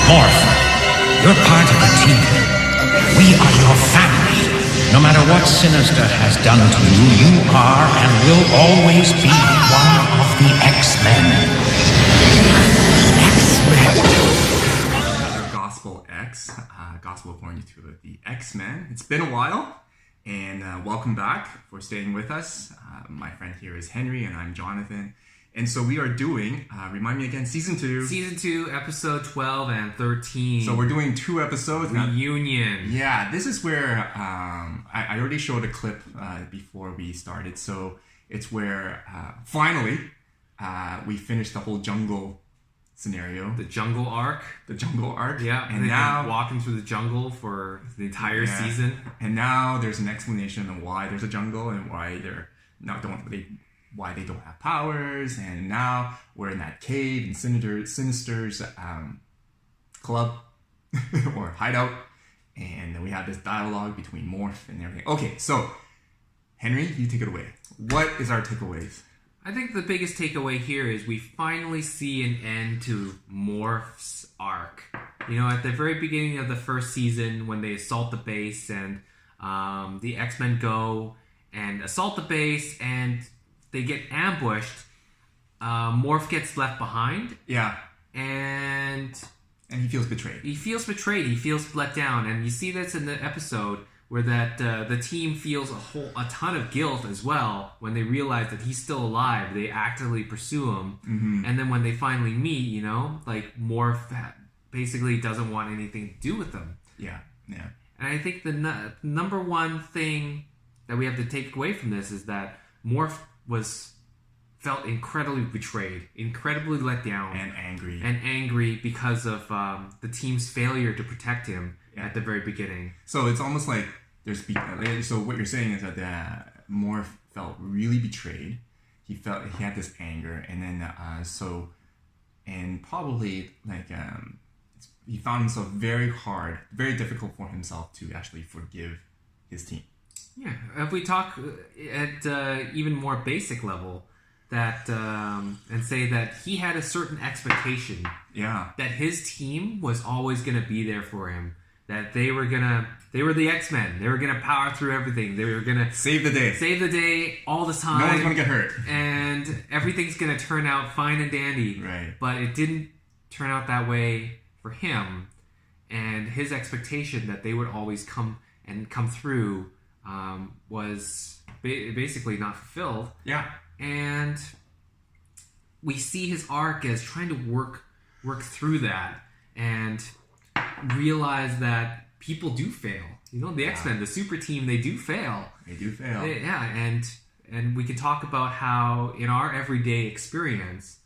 Morph, you're part of the team. We are your family. No matter what Sinister has done to you, you are and will always be one of the X-Men. Another GospelX, Gospel according to the X-Men. It's been a while, and welcome back for staying with us. My friend here is Henry, and I'm Jonathan. And so we are doing, remind me again, Season 2. Season 2, Episode 12 and 13. So we're doing 2 episodes. Reunion. Yeah, this is where, I already showed a clip before we started. So it's where, finally, we finished the whole jungle scenario. The jungle arc. The jungle arc. Yeah, and now walking through the jungle for the entire season. And now there's an explanation of why there's a jungle and why why they don't have powers, and now we're in that cave in Sinister's club or hideout, and then we have this dialogue between Morph and everything. Okay, so Henry, you take it away. What is our takeaways? I think the biggest takeaway here is we finally see an end to Morph's arc. You know, at the very beginning of the first season, when they assault the base and the X-Men go and assault the base and they get ambushed, Morph gets left behind. Yeah. And he feels betrayed. He feels let down. And you see this in the episode where that the team feels a ton of guilt as well when they realize that he's still alive. They actively pursue him. Mm-hmm. And then when they finally meet, you know, like Morph basically doesn't want anything to do with them. Yeah, yeah. And I think the number one thing that we have to take away from this is that Morph felt incredibly betrayed, incredibly let down, and angry because of the team's failure to protect him at the very beginning. So it's almost like so what you're saying is that Morph felt really betrayed. He had this anger, and then probably like he found himself very difficult for himself to actually forgive his team. Yeah, if we talk at even more basic level, that and say that he had a certain expectation, that his team was always going to be there for him, that they were the X-Men, they were gonna power through everything, they were gonna save the day all the time. No one's gonna get hurt, and everything's gonna turn out fine and dandy. Right, but it didn't turn out that way for him, and his expectation that they would always come through. Was basically not fulfilled. Yeah. And we see his arc as trying to work through that and realize that people do fail. You know, the X-Men, the super team, they do fail. They do fail. And we can talk about how in our everyday experience,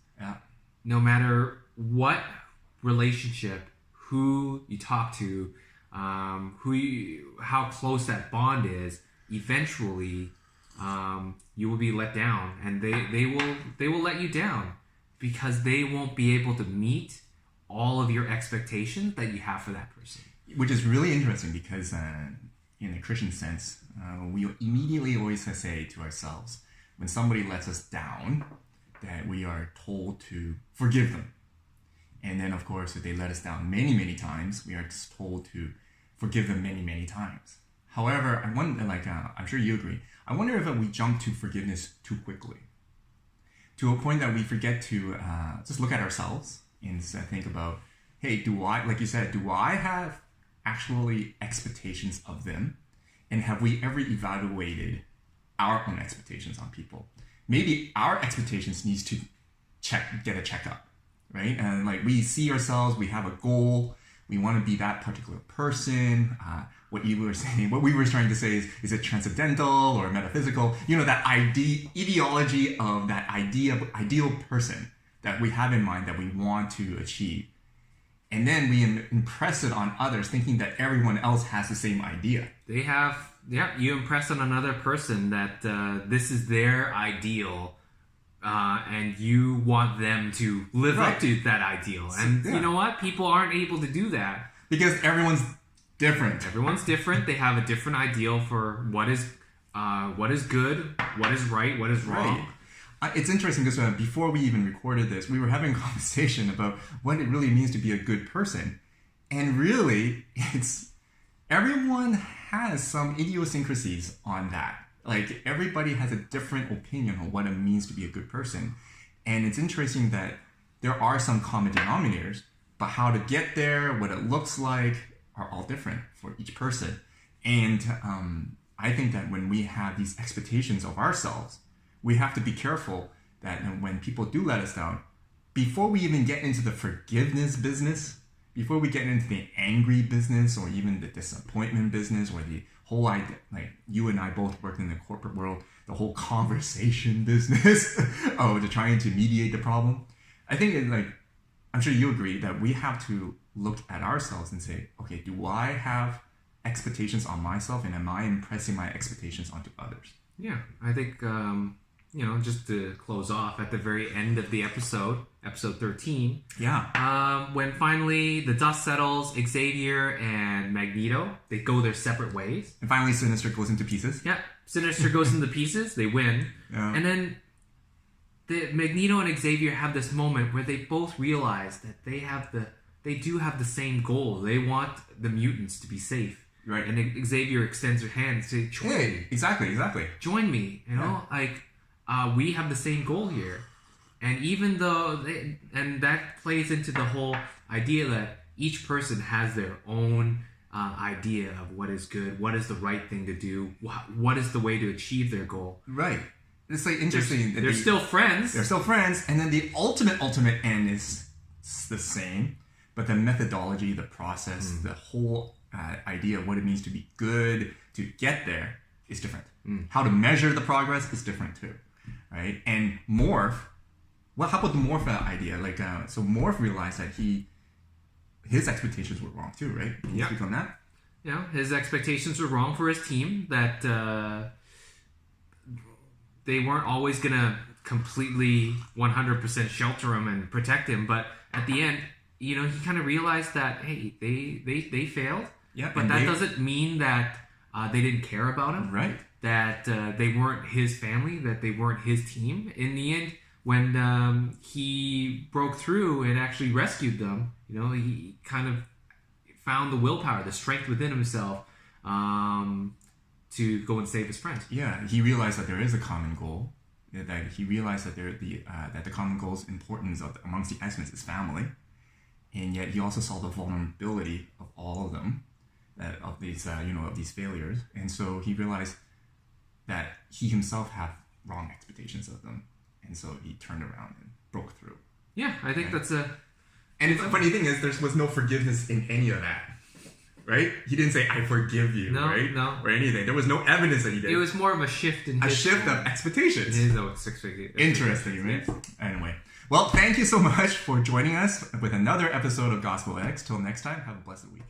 no matter what relationship, who you talk to, how close that bond is, eventually you will be let down, and they will let you down because they won't be able to meet all of your expectations that you have for that person. Which is really interesting because in a Christian sense, we immediately always say to ourselves, when somebody lets us down, that we are told to forgive them. And then, of course, if they let us down many, many times, we are just told to forgive them many, many times. However, I wonder, I'm sure you agree, I wonder if we jump to forgiveness too quickly, to a point that we forget to just look at ourselves and think about, hey, do I have actually expectations of them? And have we ever evaluated our own expectations on people? Maybe our expectations needs to get a checkup. Right? And we see ourselves, we have a goal, we want to be that particular person. What we were trying to say is it transcendental or metaphysical? You know, that ideology of that ideal person that we have in mind that we want to achieve. And then we impress it on others thinking that everyone else has the same idea. You impress on another person that this is their ideal. And you want them to live up to that ideal. And you know what? People aren't able to do that. Because everyone's different. Everyone's different. They have a different ideal for what is good, what is right, what is wrong. Right. It's interesting because before we even recorded this, we were having a conversation about what it really means to be a good person. And really, everyone has some idiosyncrasies on that. Like, everybody has a different opinion on what it means to be a good person. And it's interesting that there are some common denominators, but how to get there, what it looks like, are all different for each person. And I think that when we have these expectations of ourselves, we have to be careful that when people do let us down, before we even get into the forgiveness business, before we get into the angry business or even the disappointment business or the whole idea, like you and I both work in the corporate world, the whole conversation business of trying to mediate the problem. I think I'm sure you agree that we have to look at ourselves and say, okay, do I have expectations on myself, and am I impressing my expectations onto others? Yeah, I think, just to close off at the very end of the episode 13. Yeah. When finally the dust settles, Xavier and Magneto, they go their separate ways. And finally Sinister goes into pieces. Yeah, Sinister goes into pieces, they win. Yeah. And then Magneto and Xavier have this moment where they both realize that they do have the same goal. They want the mutants to be safe. Right. And Xavier extends her hand and says, join me. Exactly. Join me. We have the same goal here. And even though, and that plays into the whole idea that each person has their own idea of what is good, what is the right thing to do, what is the way to achieve their goal. Right. It's like interesting. They're still friends. They're still friends. And then the ultimate end is the same. But the methodology, the process, the whole idea of what it means to be good, to get there, is different. How to measure the progress is different too, right? And Morph, how about the Morph idea? So Morph realized that his expectations were wrong too, right? Can you speak on that? Yeah, his expectations were wrong for his team, that they weren't always going to completely 100% shelter him and protect him, but at the end, he kind of realized that, hey, they failed. Yeah, but that doesn't mean that they didn't care about him. Right. That they weren't his family, that they weren't his team. In the end, when he broke through and actually rescued them, he kind of found the willpower, the strength within himself to go and save his friends. Yeah, he realized that there is a common goal. That he realized that that the common goal's importance amongst the X-Men is family. And yet he also saw the vulnerability of all of them, of these failures. And so he realized that he himself had wrong expectations of them. And so he turned around and broke through. Yeah, I think that's a... And the funny thing is, there was no forgiveness in any of that. Right? He didn't say, I forgive you, right? No. Or anything. There was no evidence that he did. It was more of a shift in a shift of expectations. Interesting, right? Anyway. Well, thank you so much for joining us with another episode of GospelX. Till next time, have a blessed week.